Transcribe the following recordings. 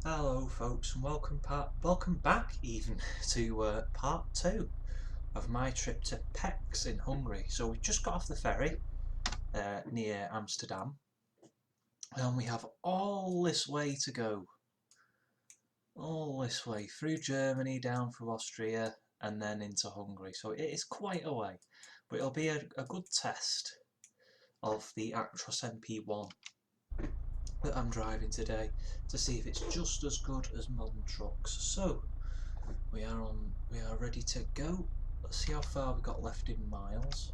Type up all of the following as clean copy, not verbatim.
Hello folks and welcome back even to part 2 of my trip to Pecs in Hungary. So we've just got off the ferry near Amsterdam and we have all this way to go. All this way through Germany, down through Austria and then into Hungary. So it is quite a way, but it'll be a good test of the Actros MP1 that I'm driving today to see if it's just as good as modern trucks. So we are ready to go. Let's see how far we got left in miles.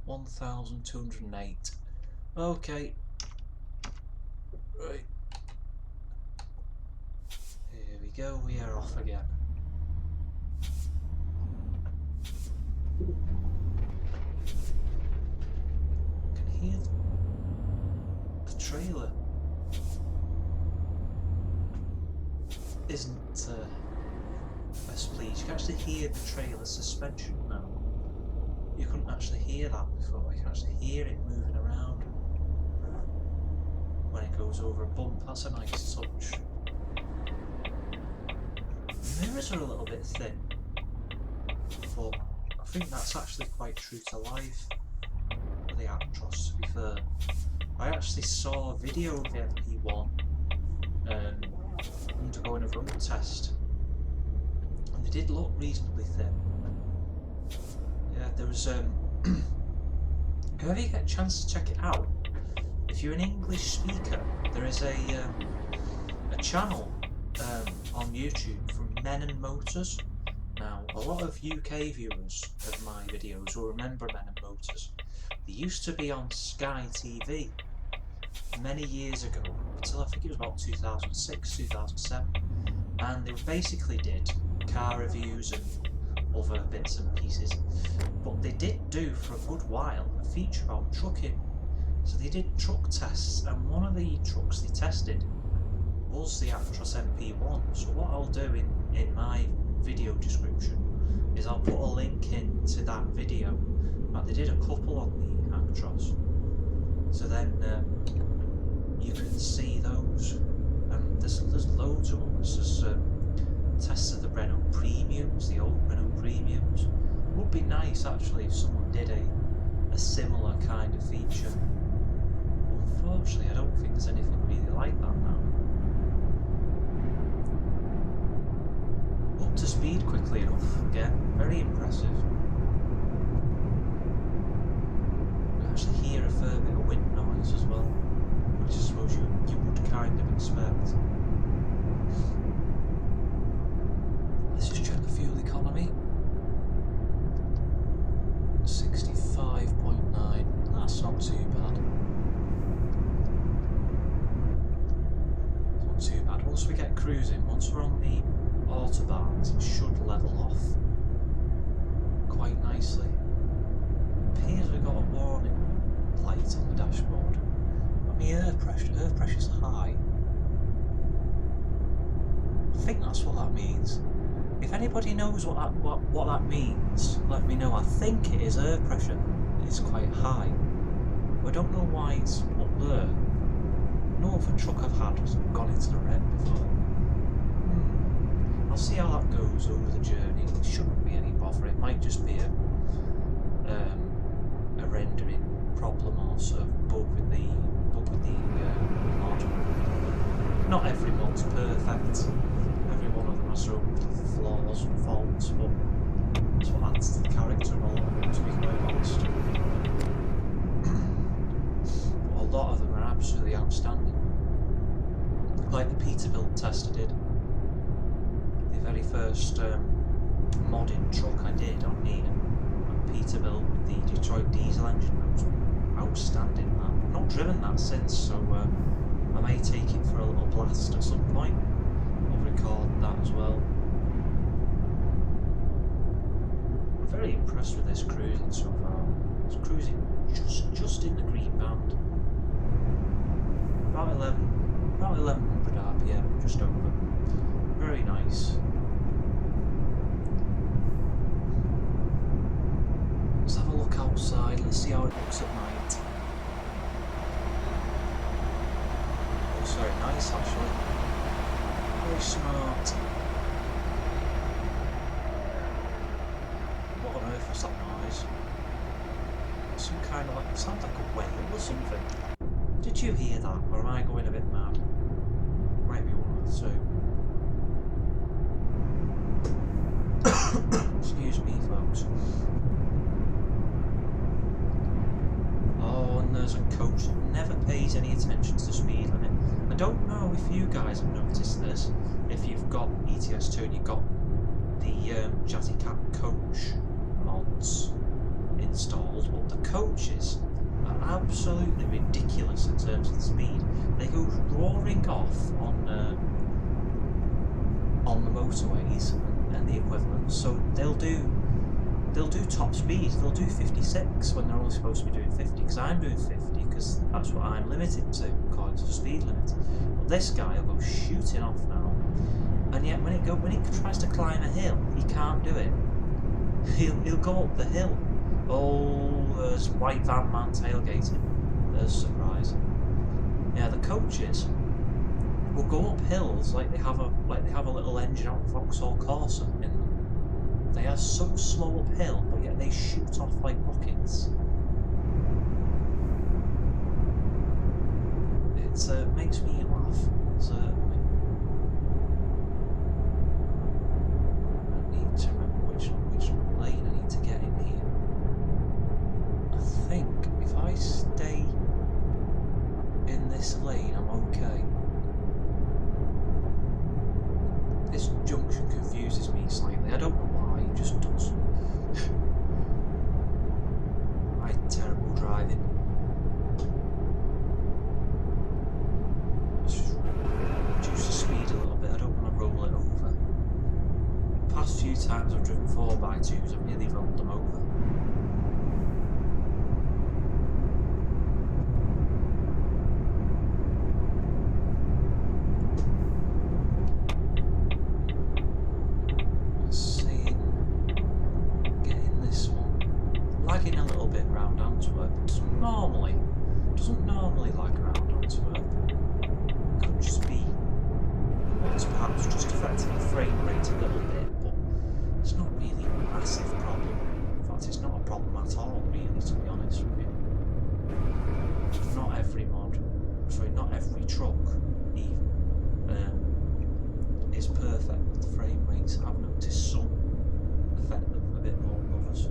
1,208. Okay. Right. Here we go, we are off again. I can hear the trailer isn't best pleased. You can actually hear the trailer suspension now. You couldn't actually hear that before. You can actually hear it moving around when it goes over a bump. That's a nice touch. The mirrors are a little bit thin, but I think that's actually quite true to life for the Actros, to be fair. I actually saw a video of the MP1 undergoing a road test, and they did look reasonably thin. Yeah, there was whoever you get a chance to check it out, if you're an English speaker, there is a channel on YouTube from Men and Motors. Now, a lot of UK viewers of my videos will remember Men and Motors. They used to be on Sky TV many years ago, until I think it was about 2006, 2007, and they basically did car reviews and other bits and pieces, but they did do for a good while a feature about trucking. So they did truck tests, and one of the trucks they tested was the Actros MP1. So what I'll do in my video description is I'll put a link in to that video. They did a couple on the Actros, so then you can see those, and there's loads of ones. There's tests of the Renault Premiums, the old Renault Premiums. It would be nice actually if someone did a similar kind of feature. Unfortunately, I don't think there's anything really like that now. Up to speed quickly enough, again, very impressive. You actually hear a fair bit of wind noise as well, which I suppose you would kind of expect. Let's just check the fuel economy. 65.9, that's not too bad. Not too bad. Once we get cruising, once we're on the autobahns, it should level off quite nicely. It appears we've got a warning light on the dashboard. But my air pressure's high. I think that's what that means. If anybody knows what that means, let me know. I think it is air pressure. It's quite high. I don't know why it's up there. No other truck I've had has gone into the red before. I'll see how that goes over the journey. It shouldn't be any bother. It might just be a rendering problem or sort of bug with the mod. Not every mod's perfect. Every one of them has their own flaws and faults, but that's what adds to the character of all of them, to be quite honest. But a lot of them are absolutely outstanding. Like the Peterbilt test I did. The very first modded truck I did on Peterbilt with the Detroit diesel engine. That was outstanding. I've not driven that since, so I may take it for a little blast at some point. I'll record that as well. I'm very impressed with this cruising so far. It's cruising just in the green band. About 1100 RPM, just over. Very nice. Let's have a look outside, let's see how it looks at night. Looks very nice actually. very smart. What on earth was that noise? Some kind of like, it sounds like a whale or something. Did you hear that, or am I going a bit mad? Might be one of the two. Excuse me, folks. Oh, and there's a coach that never pays any attention to the speed limit. I don't know if you guys have noticed this, if you've got ETS2 and you've got the Jazzy Cat coach mods installed, but the coaches are absolutely ridiculous in terms of the speed. They go roaring off on the motorways and the equivalent, so they'll do top speed. They'll do 56 when they're only supposed to be doing 50, because I'm doing 50 because that's what I'm limited to according to the speed limit. But this guy will go shooting off now, and yet when he tries to climb a hill, he can't do it. He'll go up the hill. Oh, there's white van man tailgating. There's a surprise. Yeah, the coaches will go up hills like they have a little engine out of Vauxhall Corsa in them. They are so slow uphill, but yet they shoot off like rockets. It makes me laugh, certainly. I need to remember which lane I need to get in here. I think if I stay in this lane, I'm okay. This junction confuses me slightly. I don't know why, it just does. My terrible driving. Let's just reduce the speed a little bit. I don't want to roll it over. The past few times I've driven 4x2s, I've nearly rolled them over. Doesn't normally lag around Antwerp. Could just be what's perhaps just affecting the frame rate a little bit, but it's not really a massive problem. In fact, it's not a problem at all, really, to be honest with you. Not every truck even is perfect with the frame rates. I've noticed some affect them a bit more than others.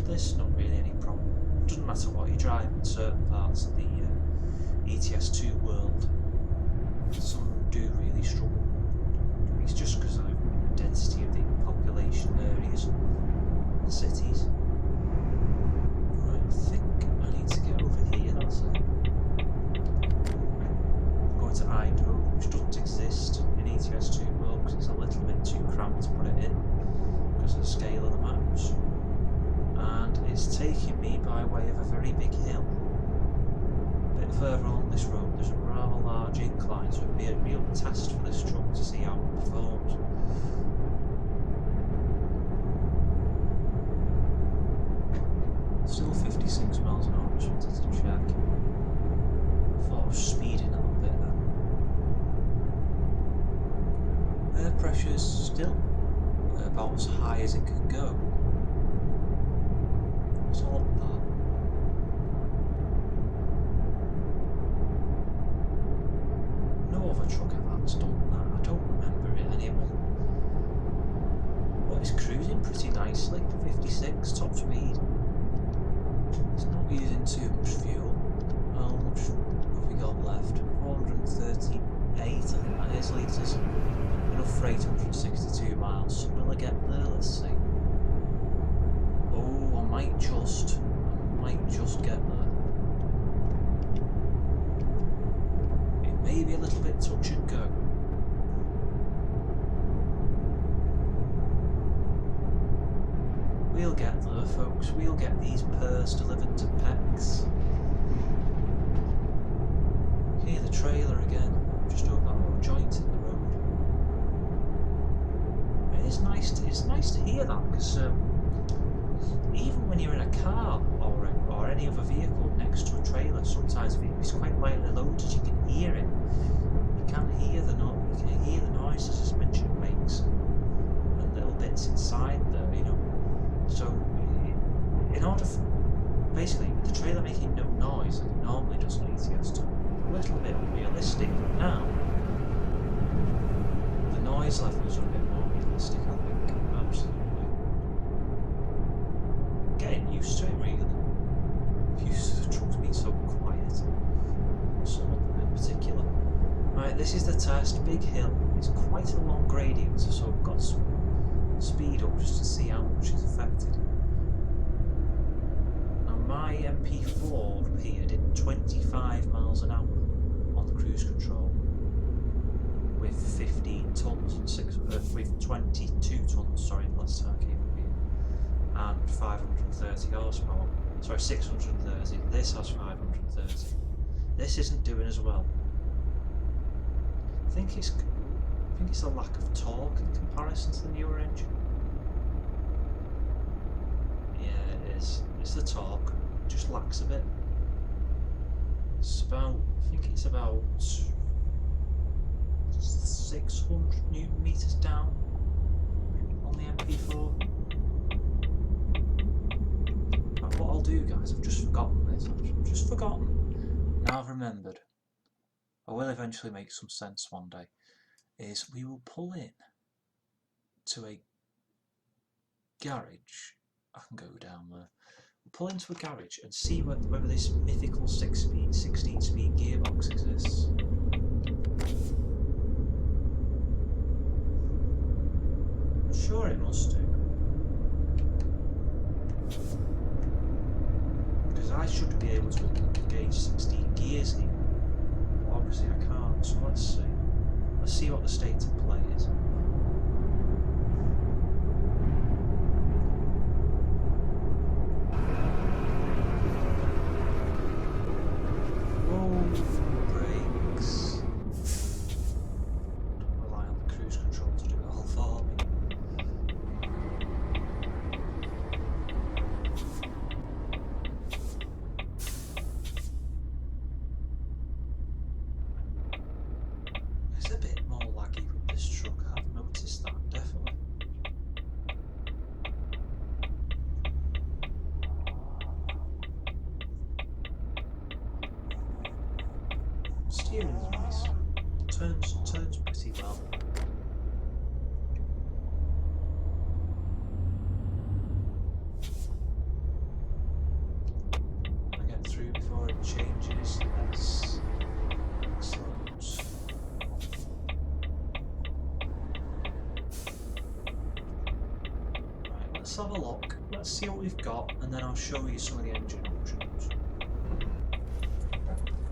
This is not really any problem. Doesn't matter what you drive in certain parts of the ETS2 world. Some do really struggle. It's just because of the density of the population areas, the cities. Right, I think I need to get over here, that's it. I'm going to Eindhoven, which doesn't exist in ETS2 world because it's a little bit too cramped to put it in because of the scale of the maps. And it's taking me by way of a very big hill. A bit further on this road there's a rather large incline, so it'd be a real test for this truck to see how it performs. Still 56 miles an hour, just wanted to check. Thought I was speeding a little bit then. Air pressure's still about as high as it can go. What's all that? No other truck I've had done that. I don't remember it anyway. But it's cruising pretty nicely. 56 top speed. It's not using too much fuel. How much have we got left? 438, I think that is, litres. Enough for 862 miles. Will I get there? Let's see. Oh, I might just get there. It may be a little bit touch and go. We'll get there, folks. We'll get these purrs delivered to Pecs. Hear the trailer again, just over that little joint in the road. It's nice to hear that, because even when you're in a car or any other vehicle next to a trailer, sometimes if it's quite lightly loaded, you can hear it. You can hear the noise noise levels are a bit more realistic, I think. Absolutely. Getting used to it, really. Used to the trucks being so quiet. Some of them in particular. Right, this is the test. Big hill. It's quite a long gradient, so I've got some speed up just to see how much is affected. Now my MP4 up here did 25 miles an hour on the cruise control with 15 tons and with 22 tons, sorry, last time I came up here, and 530 horsepower. Sorry, 630. This has 530. This isn't doing as well. I think it's a lack of torque in comparison to the newer engine. Yeah, it is. It's the torque. It just lacks a bit. It's about, I think it's about 600 Newton meters down on the MP4. But what I'll do, guys, I've just forgotten this. I've just forgotten. Now I've remembered. I will eventually make some sense one day. Is we will pull in to a garage. I can go down there. We'll pull into a garage and see whether this mythical 16-speed gearbox exists. I'm sure it must do. Because I should be able to engage 16 gears here. But obviously I can't, so let's see. Let's see what the state of play is. Whoa, brakes. Don't rely on the cruise control to do it all for me. It's a bit more laggy with this truck, I've noticed that, definitely. Steering's nice. Turns pretty well. I get through before it changes. Yes. Excellent. Right, let's have a look. Let's see what we've got, and then I'll show you some of the engine options.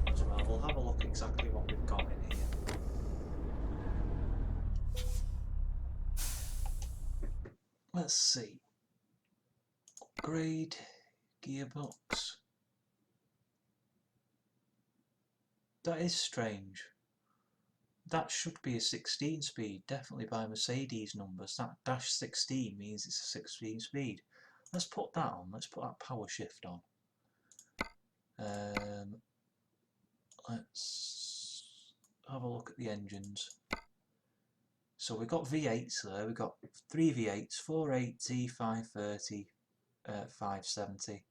As well, we'll have a look exactly what we've got in here. Let's see. Upgrade gearbox. That is strange. That should be a 16 speed, definitely by Mercedes numbers. That dash 16 means it's a 16 speed. Let's put that on. Let's put that power shift on. Let's have a look at the engines. So we've got V8s there. We've got 3 V8s, 480, 530, 570.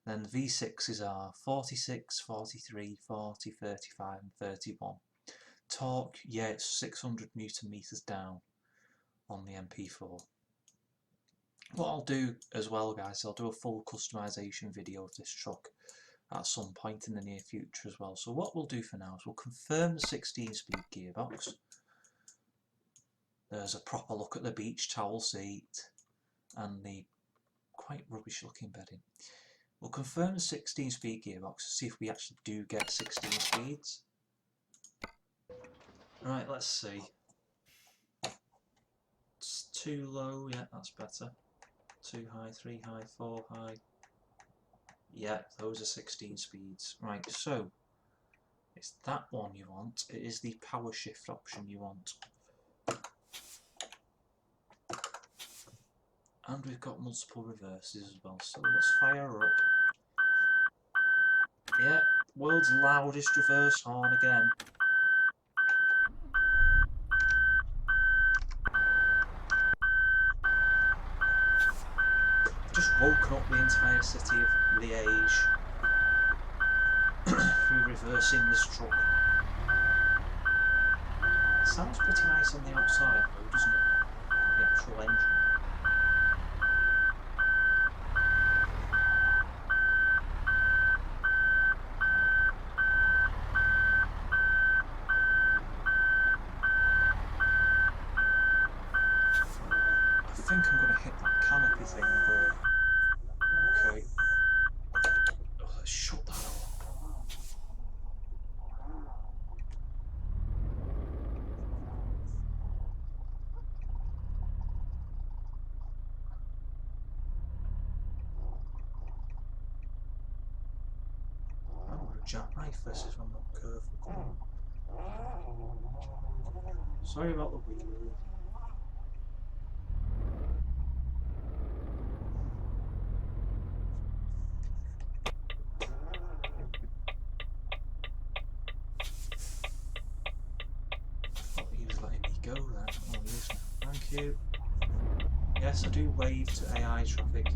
Then the V6s are 46, 43, 40, 35 and 31. Torque, yeah, it's 600 Newton meters down on the MP4. What I'll do as well, guys, I'll do a full customization video of this truck at some point in the near future as well. So what we'll do for now is we'll confirm the 16-speed gearbox. There's a proper look at the beach towel seat and the quite rubbish looking bedding. We'll confirm the 16-speed gearbox to see if we actually do get 16 speeds. Right, let's see. It's too low, yeah, that's better. 2 high, 3 high, 4 high. Yeah, those are 16 speeds. Right, so it's that one you want. It is the power shift option you want. And we've got multiple reverses as well, so let's fire her up. Yeah, world's loudest reverse horn again. Just woken up the entire city of Liège through reversing this truck. It sounds pretty nice on the outside though, doesn't it? The actual engine. I think I'm going to hit that canopy thing there. Okay. Oh, let's shut that off. I'm going to jackknife this if I'm not careful. Sorry about the wheel. He was letting me go there. Oh, he is now. Thank you. Yes, I do wave to AI traffic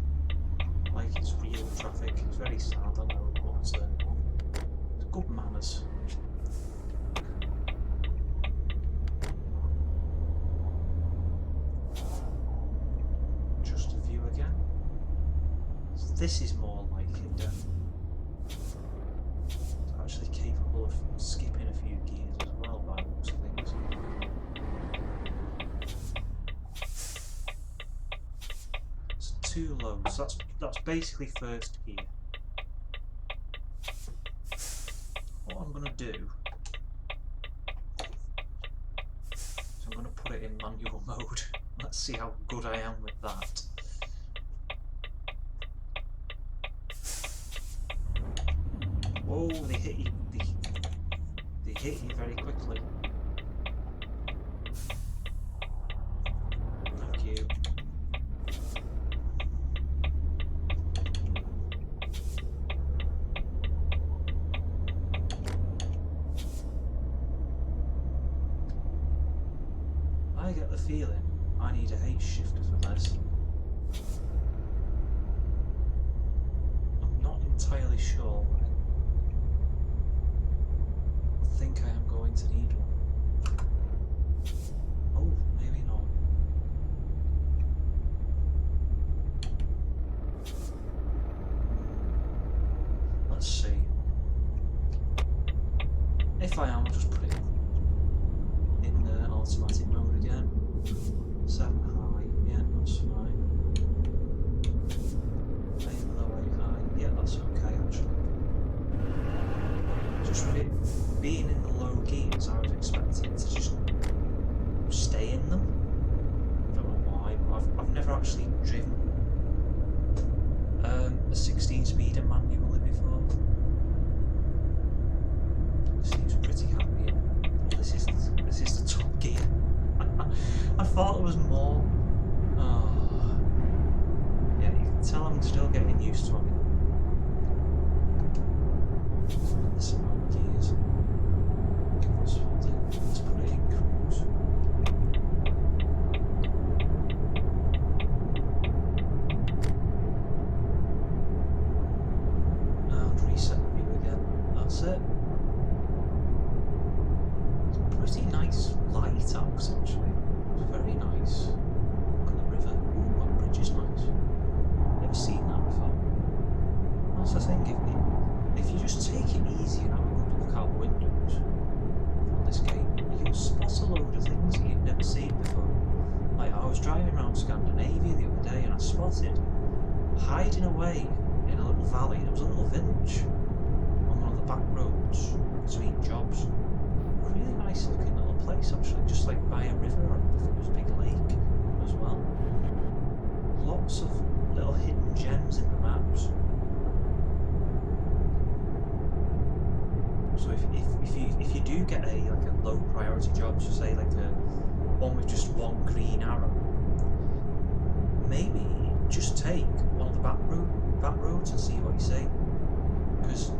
like it's real traffic. It's very sad, I know, but it's good manners. Just a few again. So this is more like it then. It's actually capable of skipping a few gears as well by looks of things. It's too low, so that's basically first gear. What I'm going to do is I'm going to put it in manual mode. Let's see how good I am with that. Oh, they hit you. They hit you very quickly. Thank you. I get the feeling I need a H shifter for this. I'm not entirely sure. I think I am going to need one. Oh, maybe not. Let's see. If I am, I'll just put it in the automatic mode again. 7 high, yeah, that's fine. 8 low, 8 high, yeah, that's okay actually. Just with it being in the low gears, I was expecting it to just stay in them. I don't know why, but I've never actually driven a 16-speeder manually before. It seems pretty happy. This is the top gear. I thought there was more. Oh. Yeah, you can tell I'm still getting used to it. This amount of gears. Let's put it in cruise. And reset the view again. That's it. It's a pretty nice lighthouse actually. It's very nice. Look at the river. Ooh, that bridge is nice. Never seen that before. That's the thing, if you just take it easy and have a good look out the windows on this game, you'll spot a load of things that you've never seen before. Like I was driving around Scandinavia the other day and I spotted hiding away in a little valley. There was a little village on one of the back roads between jobs. Really nice looking little place actually, just like by a river, or if it was a big lake as well. Lots of little hidden gems in the maps. So if you do get a low priority job, so say like a one with just one green arrow, maybe just take one of the back roads and see what you see, because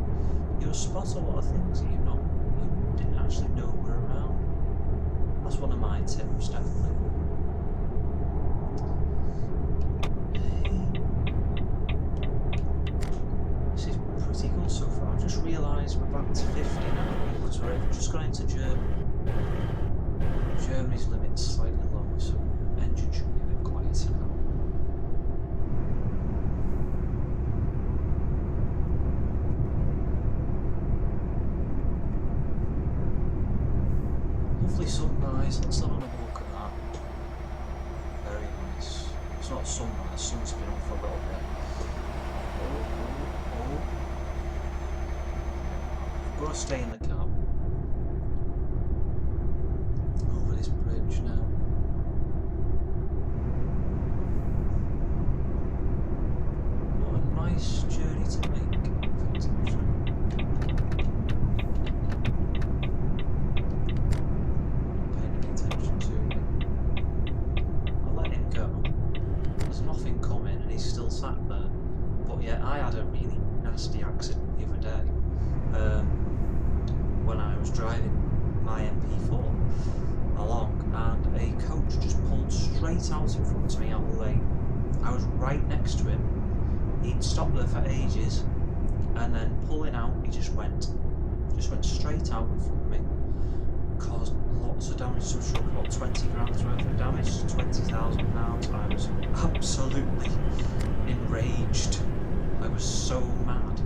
you'll spot a lot of things that you didn't actually know were around. That's one of my tips, definitely. This is pretty good so far. I've just realised we're back to 50 now because we're just gone into Germany. Lovely sunrise, let's have another look at that. Very nice. It's not sunrise, sun's been up for a little bit. Oh. I've got to stay in the cab. Over this bridge now. What a nice journey to make. I had a really nasty accident the other day when I was driving my MP4 along, and a coach just pulled straight out in front of me out the lane. I was right next to him. He'd stopped there for ages, and then pulling out, he just went straight out in front of me. Caused lots of damage to the truck, about 20 grand worth of damage, £20,000. I was absolutely enraged. I was so mad.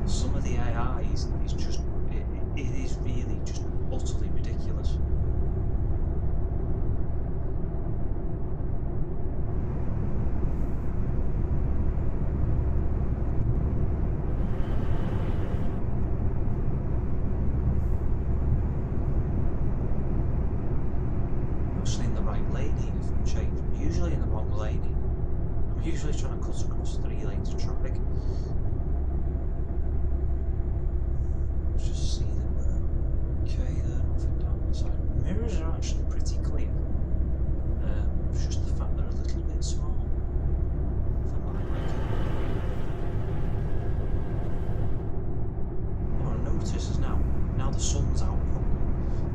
Some of the AI is just, it is really just utterly ridiculous. Usually in the wrong lane. I'm usually trying to cut across 3 lanes of traffic. Let's just see that we're okay there, nothing down the side. Mirrors are actually pretty clear. It's just the fact they're a little bit small for my liking. What I notice is now the sun's out.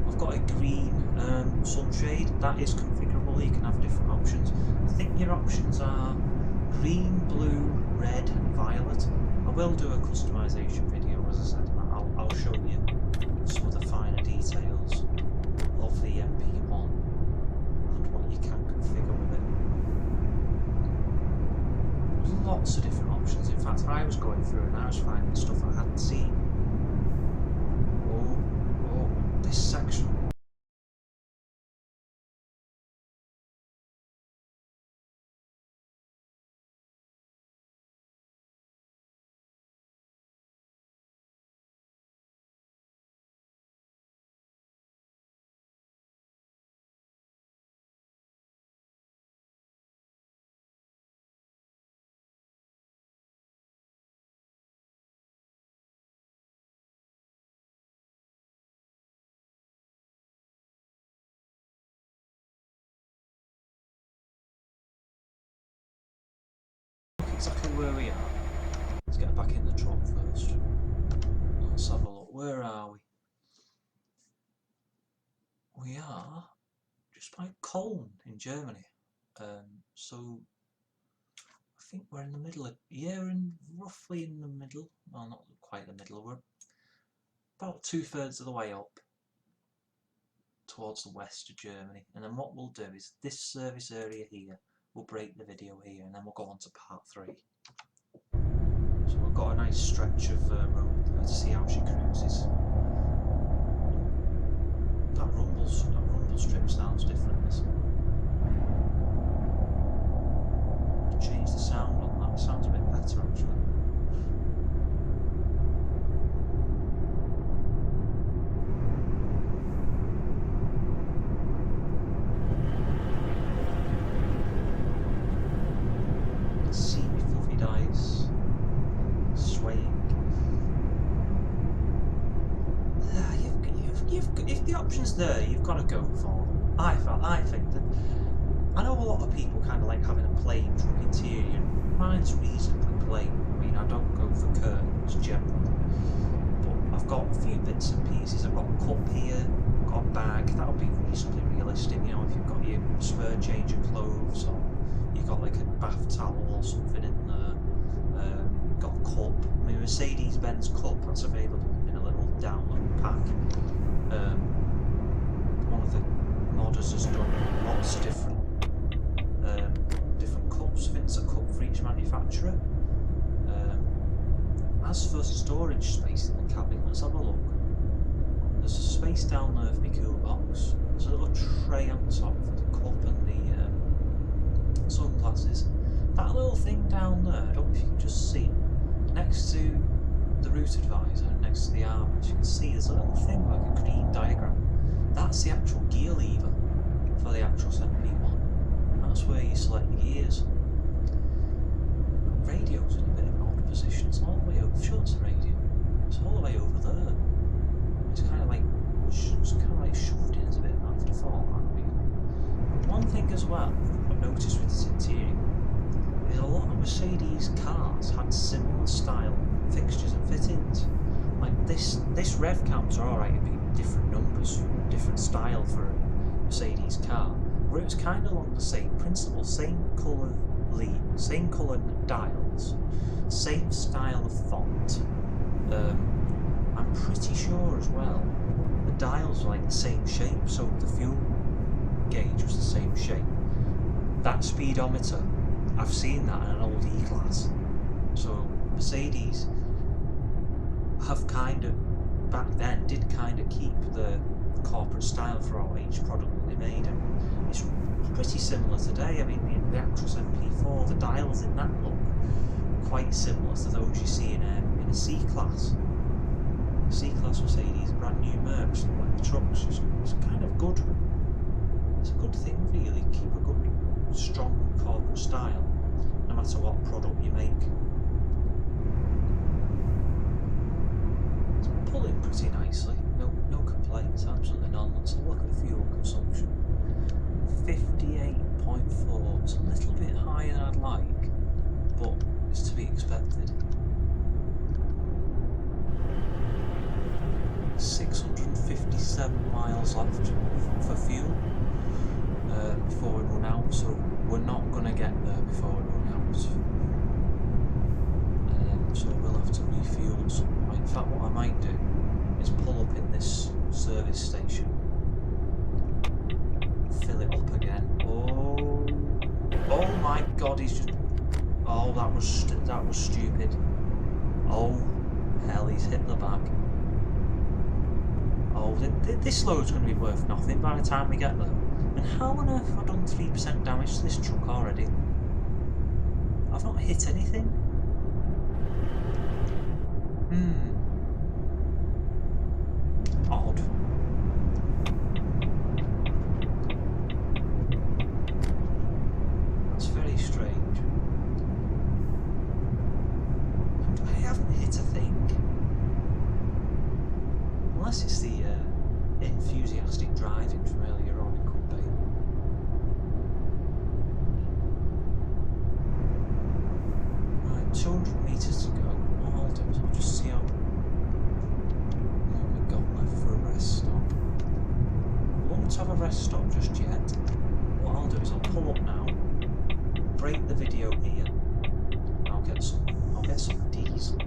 I've got a green sunshade. That is configurable. You can have different options. I think your options are green, blue, red and violet. I will do a customization video, as I said. I'll show you some of the finer details of the MP1 and what you can configure with it. There's lots of different options. In fact, I was going through and I was finding stuff I hadn't seen. Oh, this section. Exactly where we are. Let's get back in the truck first. Let's have a look. Where are we? We are just by Cologne in Germany. So I think we're in the middle of, roughly in the middle. Well, not quite the middle. We're about 2/3 of the way up towards the west of Germany. And then what we'll do is this service area here, we'll break the video here, and then we'll go on to part 3. So we've got a nice stretch of road there to see how she cruises. That rumble strip sounds different. Listen. Change the sound on that. It sounds a bit better actually. If the option's there, you've got to go for them. I think that I know a lot of people kind of like having a plain truck interior. Mine's reasonably plain. I mean, I don't go for curtains generally, but I've got a few bits and pieces. I've got a cup here, I've got a bag. That would be reasonably realistic. You know, if you've got your spare change of clothes, or you've got like a bath towel or something in there. Got a cup. I mean, Mercedes-Benz cup that's available in a little download pack. One of the modders has done lots of different cups. I think it's a cup for each manufacturer. As for storage space in the cabin, let's have a look. There's a space down there for my cool box. There's a little tray on top for the cup and the sunglasses. That little thing down there, I don't know if you can just see it, next to the route advisor and next to the armrest, you can see there's a little thing like a green diagram. That's the actual gear lever for the Actros MP1. That's where you select your gears. The radio's in a bit of an odd position. It's all the way over. Show the radio. It's all the way over there. It's kind of like shoved in as a bit of an afterthought. One thing as well I've noticed with this interior is a lot of Mercedes cars had similar style fixtures and fittings. Like this rev counter, alright, it'd be different numbers, different style for a Mercedes car, where it was kind of along the same principle, same colour lead, same colour dials, same style of font. I'm pretty sure as well the dials were like the same shape, so the fuel gauge was the same shape. That speedometer, I've seen that in an old E-Class. So Mercedes have kind of, back then, did kind of keep the corporate style for each product that they made, and it's pretty similar today. I mean, the Actros MP4, the dials in that look quite similar to those you see in a C-Class. C-Class Mercedes, brand new Mercs, like the trucks. It's kind of good. It's a good thing, really. Keep a good, strong corporate style, no matter what product you make. It's pulling pretty nicely. No complaints. Absolutely none. Let's have a look at the fuel consumption. 58.4. It's a little bit higher than I'd like, but it's to be expected. 657 miles left for fuel before we run out, so we're not going to get there before we run out. So we'll have to refuel at some point. In fact, what I might do is pull up in this service station, fill it up again. Oh my God! He's just. Oh, that was stupid. Oh hell, he's hit the back. Oh, this load's going to be worth nothing by the time we get there. And how on earth have I done 3% damage to this truck already? I've not hit anything. Odd. That's very strange. I haven't hit a thing. Unless it's the enthusiastic driving from earlier on, it could be. Right, 200 metres to go. What I'll do is I'll just see how long we've got left for a rest stop. We won't have a rest stop just yet. What I'll do is I'll pull up now, break the video here, and I'll get some diesel.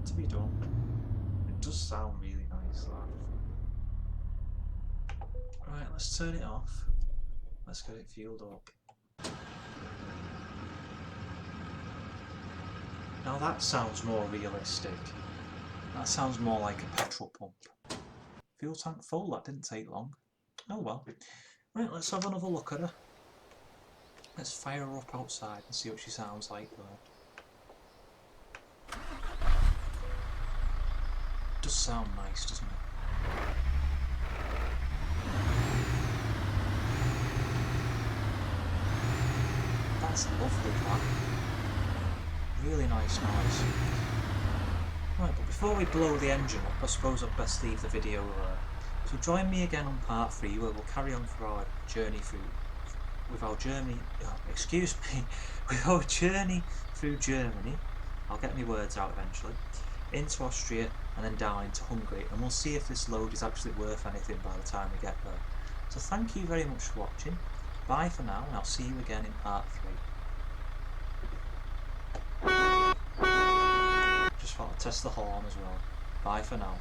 To be done. It does sound really nice, that. Right, let's turn it off. Let's get it fueled up. Now that sounds more realistic. That sounds more like a petrol pump. Fuel tank full, that didn't take long. Oh well. Right, let's have another look at her. Let's fire her up outside and see what she sounds like there. Does sound nice, doesn't it? That's lovely, that. Really nice noise. Right, but before we blow the engine up, I suppose I'd best leave the video there. So join me again on part 3, where we'll carry on for our journey through, with our journey through Germany. I'll get my words out eventually. into Austria, and then down into Hungary, and we'll see if this load is actually worth anything by the time we get there. So thank you very much for watching. Bye for now, and I'll see you again in part 3. Just thought I'd test the horn as well. Bye for now.